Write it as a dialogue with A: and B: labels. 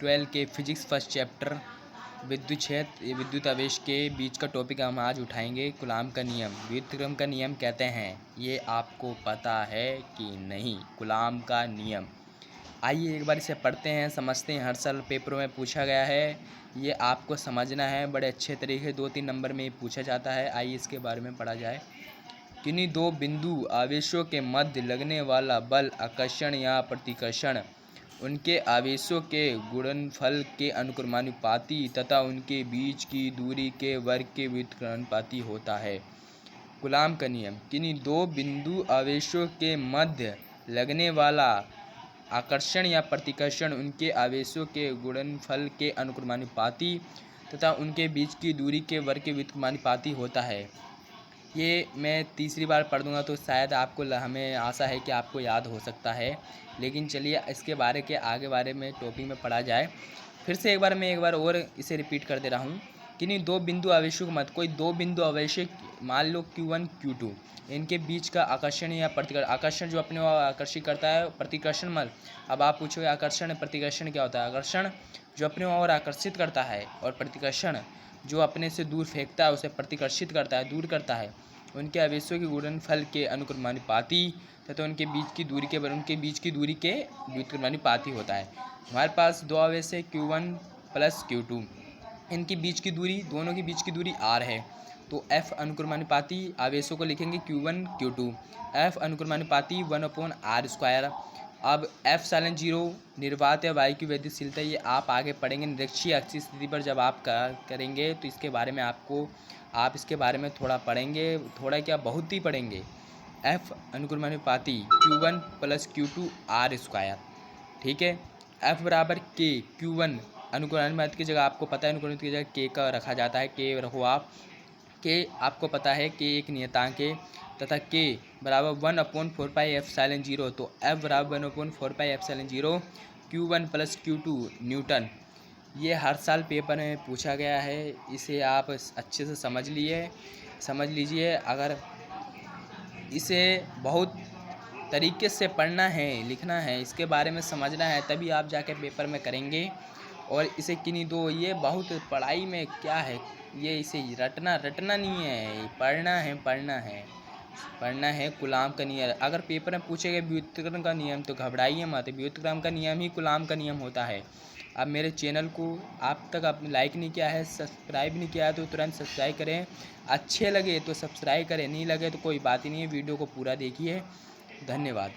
A: 12 के physics first chapter विद्युत क्षेत्र विद्युत आवेश के बीच का टॉपिक हम आज उठाएंगे। कूलाम का नियम, व्युत्क्रम का नियम कहते हैं। ये आपको पता है कि नहीं? कूलाम का नियम, आइए एक बार इसे पढ़ते हैं, समझते हैं। हर साल पेपरों में पूछा गया है, ये आपको समझना है। बड़े अच्छे तरीके 2-3 नंबर में पूछा जाता है। आइए इसके बारे में पढ़ा जाए। किन्हीं दो बिंदु आवेशों के मध्य लगने वाला बल आकर्षण या प्रतिकर्षण उनके आवेशों के गुणनफल के अनुक्रमानुपाती तथा उनके बीच की दूरी के वर्ग के व्युत्क्रमानुपाती होता है। कूलाम का नियम, किन्हीं दो बिंदु आवेशों के मध्य लगने वाला आकर्षण या प्रतिकर्षण उनके आवेशों के गुणनफल के अनुक्रमानुपाती तथा उनके बीच की दूरी के वर्ग के व्युत्क्रमानुपाती होता है। ये मैं तीसरी बार पढ़ दूंगा तो शायद आपको हमें आशा है कि आपको याद हो सकता है, लेकिन चलिए इसके बारे में टॉपिक में पढ़ा जाए। फिर से एक बार और इसे रिपीट कर दे रहा हूँ। किन्हीं दो बिंदु आवेशों के मध्य, कोई दो बिंदु आवेश मान लो Q1 Q2, इनके बीच का आकर्षण या प्रतिकर्षण, आकर्षण जो अपने आकर्षित करता है, प्रतिकर्षण मल। अब आप पूछोगे आकर्षण प्रतिकर्षण क्या होता है? आकर्षण जो अपने ओर आकर्षित करता है और प्रतिकर्षण जो अपने से दूर फेंकता है, उसे प्रतिकर्षित करता है, दूर करता है। उनके आवेशों के गुणनफल के अनुक्रमानुपाती तथा उनके बीच की दूरी के व्युत्क्रमानुपाती होता है। हमारे पास दो आवेश है Q1 प्लस Q2, इनकी बीच की दूरी, दोनों के बीच की दूरी r है। तो F अनुक्रमानुपाती आवेशों को लिखेंगे Q1 Q2, F अनुक्रमानुपाती 1/r²। अब F सालन 0 निर्वात या वायु की वैद्युतशीलता, ये आप आगे पढ़ेंगे। निरक्षीय अक्षीय स्थिति पर जब आप करेंगे तो इसके बारे में आप इसके बारे में थोड़ा पढ़ेंगे, थोड़ा क्या बहुत ही पढ़ेंगे। F अनुक्रमानुपाती Q1 plus Q2 r², ठीक है। F बराबर K, Q1 अनुक्रमानुपाती की जगह आपको पता है, अनुक्रमानुपाती की जगह K का रखा जाता है। K रखो आप, K आपको पता है K एक नियतांक है तथा K बराबर 1/4πε0। तो F बराबर 1/4πε0 Q1 प्लस Q2 न्यूटन। ये हर साल पेपर में पूछा गया है, इसे आप अच्छे से समझ लीजिए। अगर इसे बहुत तरीके से पढ़ना है, लिखना है, इसके बारे में समझना है, तभी आप जाके पेपर में करेंगे। और इसे किन्हीं दो, ये बहुत पढ़ाई में क्या है, ये इसे रटना नहीं है, पढ़ना है। कूलाम का नियम, अगर पेपर में पूछेगा व्युत्क्रम का नियम तो घबराइए मत, व्युत्क्रम का नियम ही कूलाम का नियम होता है। अब मेरे चैनल को आप तक आपने लाइक नहीं किया है, सब्सक्राइब नहीं किया है तो तुरंत सब्सक्राइब करें। अच्छे लगे तो सब्सक्राइब करें, नहीं लगे तो कोई बात ही नहीं है। वीडियो को पूरा देखिए। धन्यवाद।